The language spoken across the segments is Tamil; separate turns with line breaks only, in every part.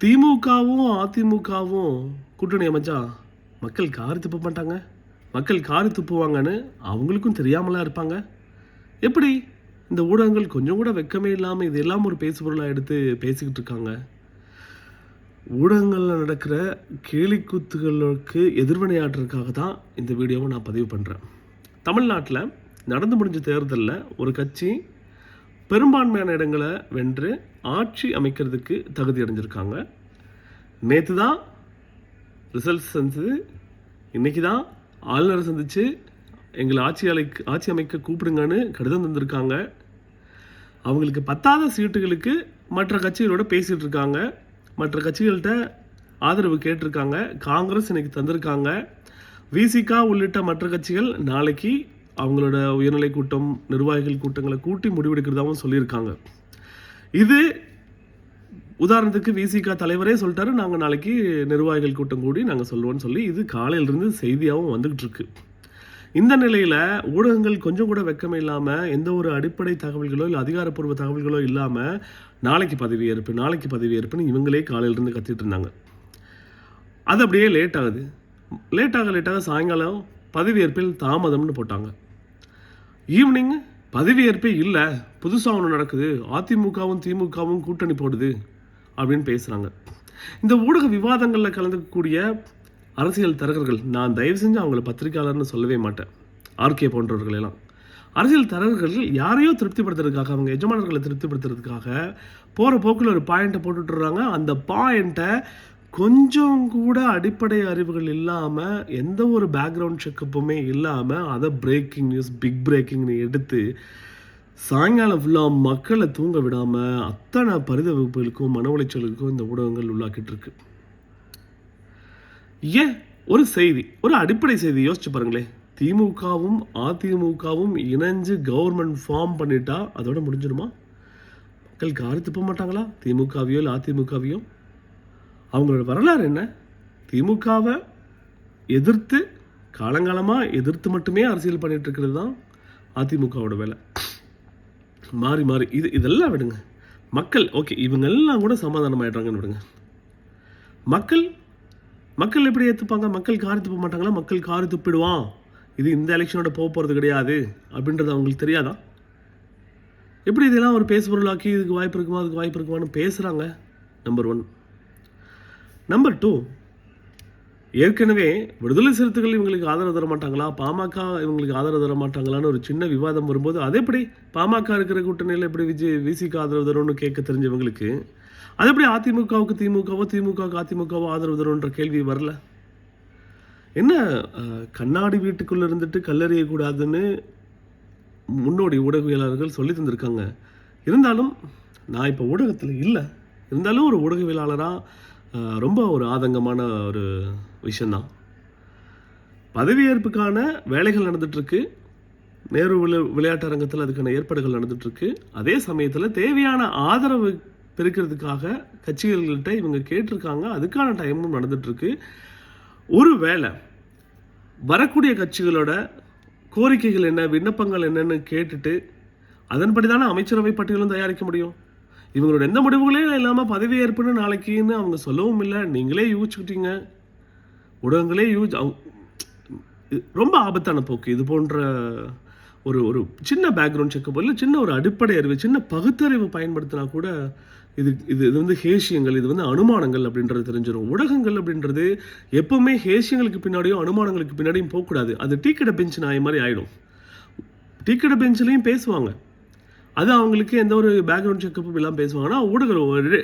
திமுகவும் அதிமுகவும் கூட்டணி அமைச்சா மக்கள் காரி துப்ப மாட்டாங்க, மக்கள் காரி துப்புவாங்கன்னு அவங்களுக்கும் தெரியாமலாம் இருப்பாங்க. எப்படி இந்த ஊடகங்கள் கொஞ்சம் கூட வெக்கமே இல்லாமல் இது எல்லாம் ஒரு பேசுபொருளாக எடுத்து பேசிக்கிட்டு இருக்காங்க? ஊடகங்களில் நடக்கிற கேலிக்கூத்துகளுக்கு எதிர்வினையாற்றுறதுக்காக தான் இந்த வீடியோவை நான் பதிவு பண்ணுறேன். தமிழ்நாட்டில் நடந்து முடிஞ்ச தேர்தலில் ஒரு கட்சி பெரும்பான்மையான இடங்களை வென்று ஆட்சி அமைக்கிறதுக்கு தகுதி அடைஞ்சிருக்காங்க. நேற்று தான் ரிசல்ட்ஸ் செஞ்சு, இன்றைக்கி தான் ஆளுநரை சந்தித்து எங்களை ஆட்சி அமைக்க கூப்பிடுங்கன்னு கடிதம் தந்திருக்காங்க. அவங்களுக்கு பத்தாத சீட்டுகளுக்கு மற்ற கட்சிகளோட பேசிகிட்டு இருக்காங்க, மற்ற கட்சிகள்கிட்ட ஆதரவு கேட்டிருக்காங்க. காங்கிரஸ் இன்னைக்கு தந்திருக்காங்க. விசிகா உள்ளிட்ட மற்ற கட்சிகள் நாளைக்கு அவங்களோட உயர்நிலை கூட்டம், நிர்வாகிகள் கூட்டங்களை கூட்டி முடிவெடுக்கிறதாகவும் சொல்லியிருக்காங்க. இது உதாரணத்துக்கு விசிகா தலைவரே சொல்லிட்டாரு, நாங்கள் நாளைக்கு நிர்வாகிகள் கூட்டம் கூடி நாங்கள் சொல்லுவோம்னு சொல்லி இது காலையிலிருந்து செய்தியாகவும் வந்துக்கிட்டு இருக்கு. இந்த நிலையில் ஊடகங்கள் கொஞ்சம் கூட வெக்கமே இல்லாமல், எந்த ஒரு அடிப்படை தகவல்களோ இல்லை அதிகாரப்பூர்வ தகவல்களோ இல்லாமல் நாளைக்கு பதவியேற்புன்னு இவங்களே காலையிலிருந்து கத்திட்டு இருந்தாங்க. அது அப்படியே லேட்டாக சாயங்காலம் பதவியேற்பில் தாமதம்னு போட்டாங்க. ஈவினிங் பதவியேற்பே இல்லை, புதுசாக ஒன்று நடக்குது, அதிமுகவும் திமுகவும் கூட்டணி போடுது அப்படின்னு பேசுகிறாங்க. இந்த ஊடக விவாதங்களில் கலந்துக்கக்கூடிய அரசியல் தரகர்கள், நான் தயவு செஞ்சு அவங்கள பத்திரிகையாளர்னு சொல்லவே மாட்டேன், ஆர்கே போன்றவர்களெல்லாம் அரசியல் தரகர்கள் யாரையோ திருப்திப்படுத்துறதுக்காக, அவங்க எஜமானர்களை திருப்திப்படுத்துறதுக்காக போகிற போக்கில் ஒரு பாயிண்ட்டை போட்டுட்டுறாங்க. அந்த பாயிண்ட்டை கொஞ்சம் கூட அடிப்படை அறிவுகள் இல்லாமல், எந்த ஒரு பேக்ரவுண்ட் செக்கப்புமே இல்லாமல் அதை பிரேக்கிங் நியூஸ், பிக் பிரேக்கிங்னு எடுத்து சாயங்காலம் ஃபுல்லாக மக்களை தூங்க விடாமல் அத்தனை பரிதவிப்புகளுக்கும் மன உளைச்சலுக்கும் இந்த ஊடகங்கள் உள்ளாக்கிட்டு இருக்கு. ஏன் ஒரு செய்தி, ஒரு அடிப்படை செய்தி யோசிச்சு பாருங்களேன். திமுகவும் அதிமுகவும் இணைஞ்சு கவர்மெண்ட் ஃபார்ம் பண்ணிட்டா அதோட முடிஞ்சிடுமா? மக்கள் காரி துப்ப மாட்டாங்களா திமுகவையோ இல்லை அதிமுகவையோ? அவங்களோட வரலாறு என்ன? திமுகவை எதிர்த்து காலங்காலமாக எதிர்த்து மட்டுமே அரசியல் பண்ணிட்டு இருக்கிறது தான் அதிமுகவோட வேலை. மாறி இதெல்லாம் விடுங்க. மக்கள் ஓகே, இவங்கெல்லாம் கூட சமாதானம் ஆயிடுறாங்கன்னு விடுங்க. மக்கள் எப்படி ஏற்றுப்பாங்க? மக்கள் காரி துப்ப மாட்டாங்களா? மக்கள் காரி துப்பிடுவான், இது இந்த எலெக்ஷனோட போகிறது கிடையாது அப்படின்றது அவங்களுக்கு தெரியாதா? எப்படி இதெல்லாம் ஒரு பேசுபொருளாக்கி இதுக்கு வாய்ப்பு இருக்குமா அதுக்கு வாய்ப்பு இருக்குமான்னு பேசுகிறாங்க? நம்பர் 1. நம்பர் 2, ஏற்கனவே விடுதலை சிறுத்தைகள் இவங்களுக்கு ஆதரவு தர மாட்டாங்களா, பாமக இவங்களுக்கு ஆதரவு தர மாட்டாங்களான்னு ஒரு சின்ன விவாதம் வரும்போது, அதே எப்படி பாமக இருக்கிற கூட்டணியில் எப்படி விசிக்கு ஆதரவு தரும்னு கேட்க தெரிஞ்சவங்களுக்கு அது எப்படி அதிமுகவுக்கு திமுகவுக்கு அதிமுகவோ ஆதரவு தரும்ன்ற கேள்வி வரல? என்ன கண்ணாடி வீட்டுக்குள்ளே இருந்துட்டு கல்லறியக்கூடாதுன்னு முன்னோடி ஊடகவியலாளர்கள் சொல்லி தந்திருக்காங்க. இருந்தாலும் நான் இப்போ ஊடகத்தில் இல்லை, இருந்தாலும் ஒரு ஊடகவியலாளராக ரொம்ப ஒரு ஆதங்கமான ஒரு விஷயந்தான். பதவியேற்புக்கான வேலைகள் நடந்துகிட்ருக்கு, நேரு விளையாட்டு அரங்கத்தில் அதுக்கான ஏற்பாடுகள் நடந்துகிட்ருக்கு. அதே சமயத்தில் தேவையான ஆதரவு பெருக்கிறதுக்காக கட்சிகள்கிட்ட இவங்க கேட்டிருக்காங்க, அதுக்கான டைமும் நடந்துகிட்ருக்கு. ஒரு வேளை வரக்கூடிய கட்சிகளோட கோரிக்கைகள் என்ன, விண்ணப்பங்கள் என்னன்னு கேட்டுட்டு அதன்படி தானே அமைச்சரவை பட்டியலும் தயாரிக்க முடியும். இவங்களோட எந்த முடிவுகளே இல்லாமல் பதவியேற்புன்னு நாளைக்குன்னு அவங்க சொல்லவும் இல்லை, நீங்களே யூகிச்சுக்கிட்டீங்க, ஊடகங்களே ரொம்ப ஆபத்தான போக்கு. இது போன்ற ஒரு சின்ன பேக்ரவுண்ட் செக்கப் இல்லை, சின்ன ஒரு அடிப்படை அறிவு, சின்ன பகுத்தறிவு பயன்படுத்தினா கூட இது வந்து ஹேஷியங்கள், இது வந்து அனுமானங்கள் அப்படின்றது தெரிஞ்சிடும். ஊடகங்கள் அப்படின்றது எப்பவுமே ஹேஷியங்களுக்கு பின்னாடியும் அனுமானங்களுக்கு பின்னாடியும் போகக்கூடாது. அது டீக்கடை பெஞ்ச் நாய் மாதிரி ஆகிடும். டீக்கடை பெஞ்சிலையும் பேசுவாங்க, அது அவங்களுக்கு எந்த ஒரு பேக்ரவுண்ட் செக்கப்பும் இல்லாமல் பேசுவாங்கன்னா, ஊடக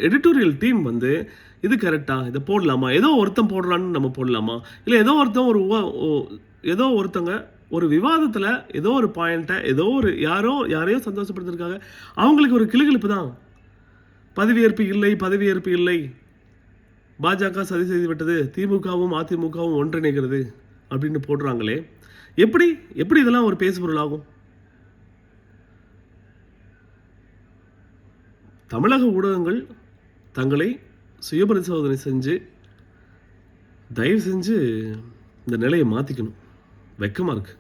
எடிட்டோரியல் டீம் வந்து இது கரெக்டாக, இதை போடலாமா, ஏதோ ஒருத்தன் போடுறான்னு நம்ம போடலாமா, இல்லை ஏதோ ஒருத்தங்க ஒரு விவாதத்தில் ஏதோ ஒரு பாயிண்ட்டை யாரையோ சந்தோஷப்படுத்திருக்காங்க, அவங்களுக்கு ஒரு கிளுகிழப்பு தான். பதவியேற்பு இல்லை, பாஜக சதி செய்து விட்டது, திமுகவும் அதிமுகவும் ஒன்றிணைகிறது அப்படின்னு போடுறாங்களே, எப்படி இதெல்லாம் ஒரு பேசுபொருள் ஆகும்? தமிழக ஊடகங்கள் தங்களை சுயபரிசோதனை செஞ்சு தயவு செஞ்சு இந்த நிலையை மாற்றிக்கணும். வெக்கமாக இருக்குது.